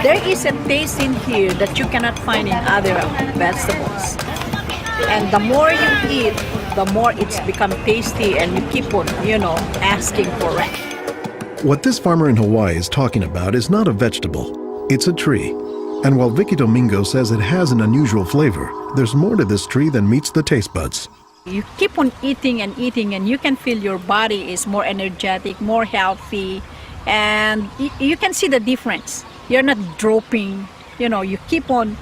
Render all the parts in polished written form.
There is a taste in here that you cannot find in other vegetables. And the more you eat, the more it's become tasty and you keep on, asking for it. What this farmer in Hawaii is talking about is not a vegetable, it's a tree. And while Vicky Domingo says it has an unusual flavor, there's more to this tree than meets the taste buds. You keep on eating and eating and you can feel your body is more energetic, more healthy, and you can see the difference. You're not dropping, you keep on,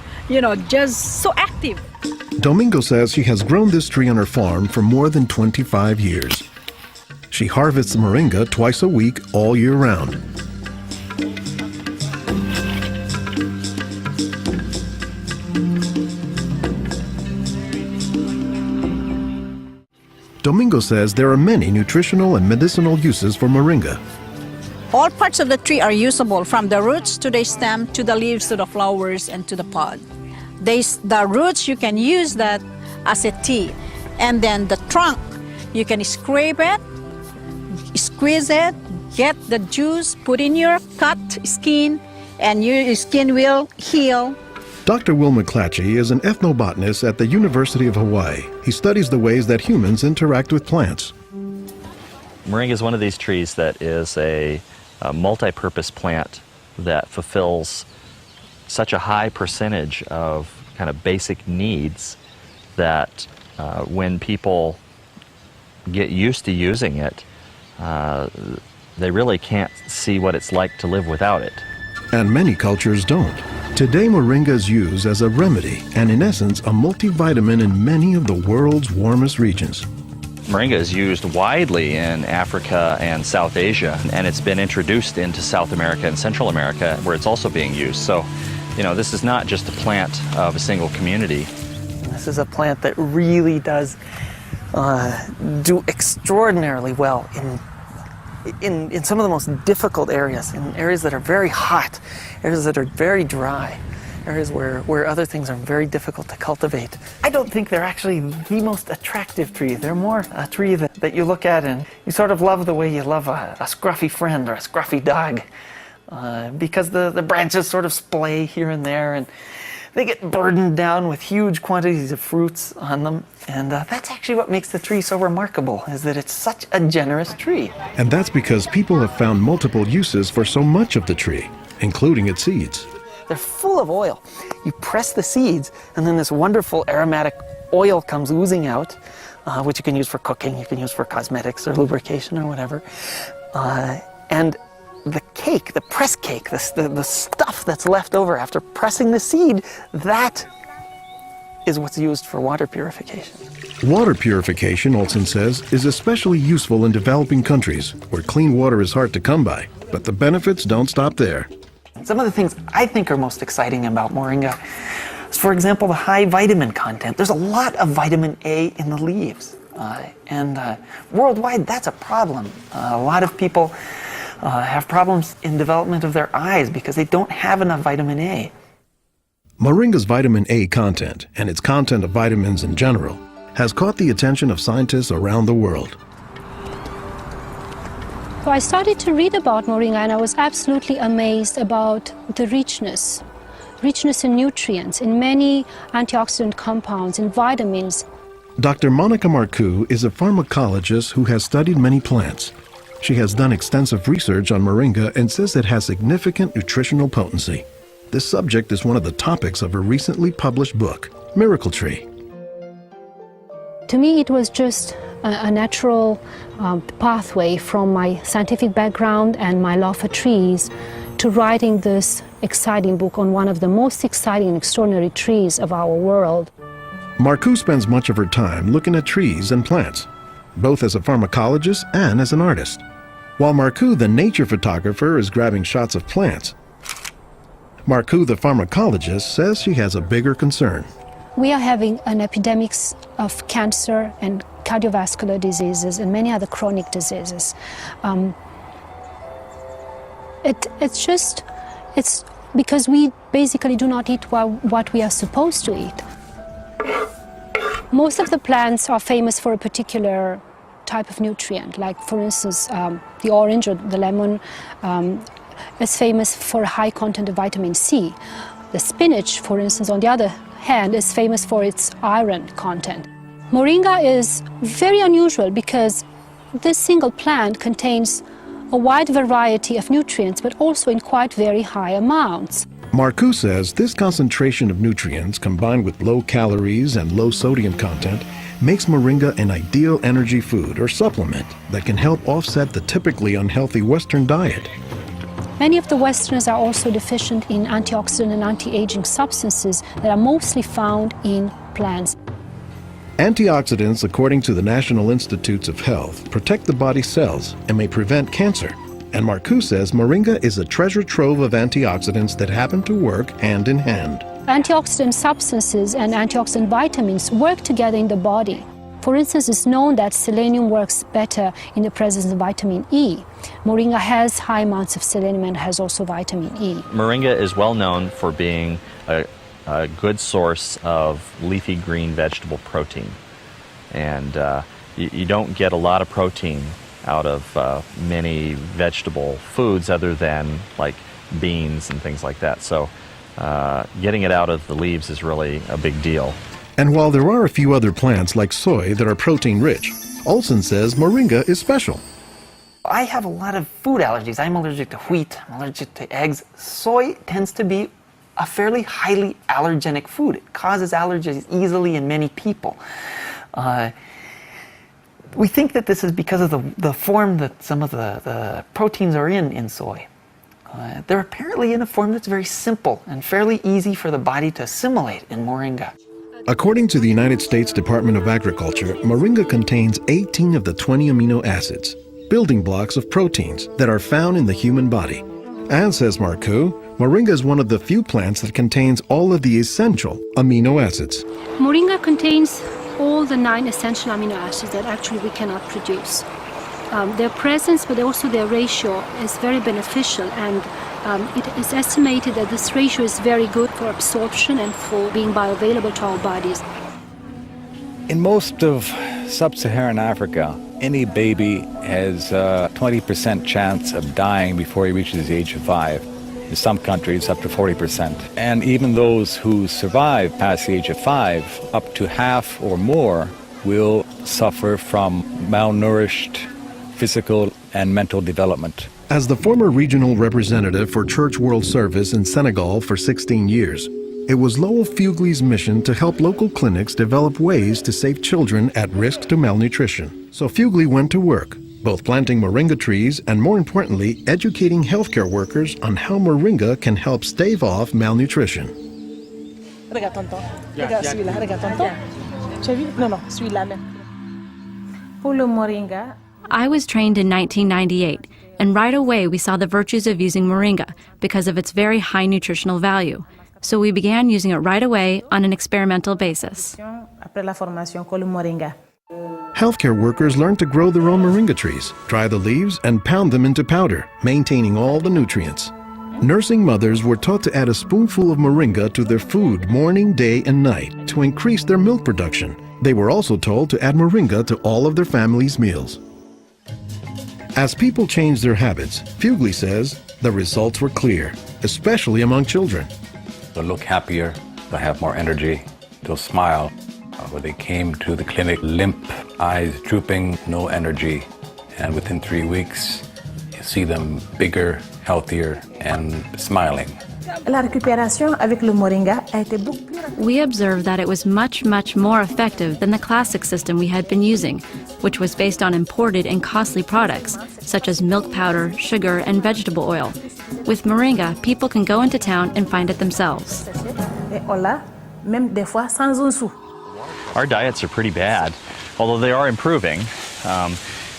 just so active. Domingo says she has grown this tree on her farm for more than 25 years. She harvests moringa twice a week all year round. Domingo says there are many nutritional and medicinal uses for moringa. All parts of the tree are usable, from the roots to the stem, to the leaves, to the flowers, and to the pod. The roots, you can use that as a tea. And then the trunk, you can scrape it, squeeze it, get the juice, put in your cut skin, and your skin will heal. Dr. Will McClatchy is an ethnobotanist at the University of Hawaii. He studies the ways that humans interact with plants. Moringa is one of these trees that is a multi-purpose plant that fulfills such a high percentage of kind of basic needs that when people get used to using it, they really can't see what it's like to live without it. And many cultures don't. Today, moringa is used as a remedy and, in essence, a multivitamin in many of the world's warmest regions. Moringa is used widely in Africa and South Asia, and it's been introduced into South America and Central America, where it's also being used. So, this is not just a plant of a single community. This is a plant that really does do extraordinarily well in some of the most difficult areas, in areas that are very hot, areas that are very dry, areas where other things are very difficult to cultivate. I don't think they're actually the most attractive tree. They're more a tree that you look at and you sort of love the way you love a scruffy friend or a scruffy dog, because the branches sort of splay here and there, and they get burdened down with huge quantities of fruits on them. And that's actually what makes the tree so remarkable, is that it's such a generous tree. And that's because people have found multiple uses for so much of the tree, including its seeds. They're full of oil. You press the seeds, and then this wonderful aromatic oil comes oozing out, which you can use for cooking, you can use for cosmetics or lubrication or whatever. And the cake, the press cake, the stuff that's left over after pressing the seed, that is what's used for water purification. Water purification, Olson says, is especially useful in developing countries where clean water is hard to come by. But the benefits don't stop there. Some of the things I think are most exciting about moringa is, for example, the high vitamin content. There's a lot of vitamin A in the leaves. And worldwide, that's a problem. A lot of people have problems in development of their eyes because they don't have enough vitamin A. Moringa's vitamin A content, and its content of vitamins in general, has caught the attention of scientists around the world. So I started to read about moringa, and I was absolutely amazed about the richness in nutrients, in many antioxidant compounds, in vitamins. Dr. Monica Marcoux is a pharmacologist who has studied many plants. She has done extensive research on moringa and says it has significant nutritional potency. This subject is one of the topics of her recently published book, Miracle Tree. To me, it was just a natural pathway from my scientific background and my love for trees to writing this exciting book on one of the most exciting and extraordinary trees of our world. Marcoux spends much of her time looking at trees and plants, both as a pharmacologist and as an artist. While Marcoux, the nature photographer, is grabbing shots of plants, Marcoux, the pharmacologist, says she has a bigger concern. We are having an epidemic of cancer and cardiovascular diseases and many other chronic diseases. It's because we basically do not eat what we are supposed to eat. Most of the plants are famous for a particular type of nutrient, like for instance the orange or the lemon is famous for a high content of vitamin C. The spinach, for instance, on the other hand, is famous for its iron content. Moringa is very unusual because this single plant contains a wide variety of nutrients, but also in quite very high amounts. Marcoux says this concentration of nutrients combined with low calories and low sodium content makes moringa an ideal energy food or supplement that can help offset the typically unhealthy Western diet. Many of the Westerners are also deficient in antioxidant and anti-aging substances that are mostly found in plants. Antioxidants, according to the National Institutes of Health, protect the body's cells and may prevent cancer. And Marcoux says moringa is a treasure trove of antioxidants that happen to work hand in hand. Antioxidant substances and antioxidant vitamins work together in the body. For instance, it's known that selenium works better in the presence of vitamin E. Moringa has high amounts of selenium and has also vitamin E. Moringa is well known for being a good source of leafy green vegetable protein. And you don't get a lot of protein out of many vegetable foods other than like beans and things like that. So getting it out of the leaves is really a big deal. And while there are a few other plants like soy that are protein rich, Olson says moringa is special. I have a lot of food allergies. I'm allergic to wheat, I'm allergic to eggs. Soy tends to be a fairly highly allergenic food. It causes allergies easily in many people. We think that this is because of the form that some of the proteins are in soy. They're apparently in a form that's very simple and fairly easy for the body to assimilate in moringa. According to the United States Department of Agriculture, moringa contains 18 of the 20 amino acids, building blocks of proteins that are found in the human body. And says Marcoux, moringa is one of the few plants that contains all of the essential amino acids. Moringa contains all the 9 essential amino acids that actually we cannot produce. Their presence, but also their ratio, is very beneficial, and it is estimated that this ratio is very good for absorption and for being bioavailable to our bodies. In most of sub-Saharan Africa, any baby has a 20% chance of dying before he reaches the age of 5. In some countries, up to 40%. And even those who survive past the age of 5, up to half or more will suffer from malnourished physical and mental development. As the former regional representative for Church World Service in Senegal for 16 years, it was Lowell Fugley's mission to help local clinics develop ways to save children at risk to malnutrition. So Fugley went to work, both planting moringa trees and, more importantly, educating healthcare workers on how moringa can help stave off malnutrition. Regarde tonton. Regarde celui-là. Regarde tonton. Tu as vu? Non, non, celui-là même. Pour le moringa, I was trained in 1998, and right away we saw the virtues of using moringa because of its very high nutritional value. So we began using it right away on an experimental basis. après la formation, con le moringa. Healthcare workers learned to grow their own moringa trees, dry the leaves, and pound them into powder, maintaining all the nutrients. Nursing mothers were taught to add a spoonful of moringa to their food morning, day, and night to increase their milk production. They were also told to add moringa to all of their family's meals. As people changed their habits, Fugley says the results were clear, especially among children. They'll look happier, they'll have more energy, they'll smile. When they came to the clinic, limp, eyes drooping, no energy. And within 3 weeks, you see them bigger, healthier, and smiling. La récupération avec le moringa a été beaucoup plus rapide. We observed that it was much, much more effective than the classic system we had been using, which was based on imported and costly products, such as milk powder, sugar, and vegetable oil. With moringa, people can go into town and find it themselves. Et on l'a, même des fois sans un sou. Our diets are pretty bad, although they are improving.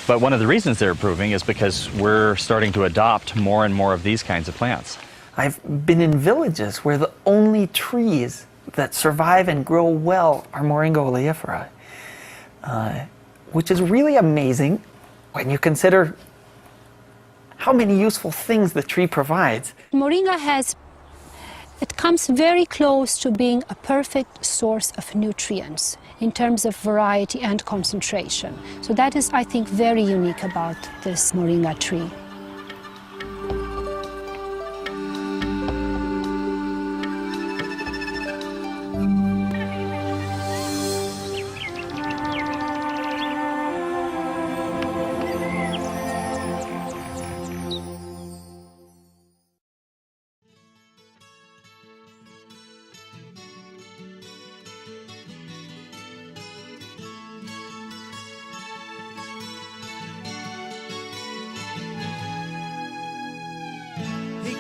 But one of the reasons they're improving is because we're starting to adopt more and more of these kinds of plants. I've been in villages where the only trees that survive and grow well are Moringa oleifera, which is really amazing when you consider how many useful things the tree provides. Moringa comes very close to being a perfect source of nutrients in terms of variety and concentration. So that is, I think, very unique about this moringa tree.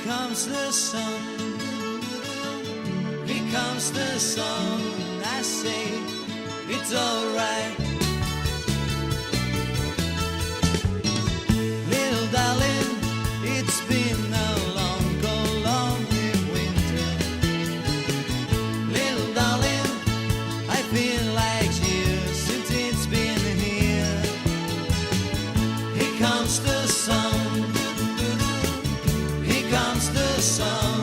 comes the sun, here comes the sun. I say it's alright. Little darling, it's been a long, cold, lonely winter. Little darling, I feel like years since it's been here. Here comes the sun, here comes the sun.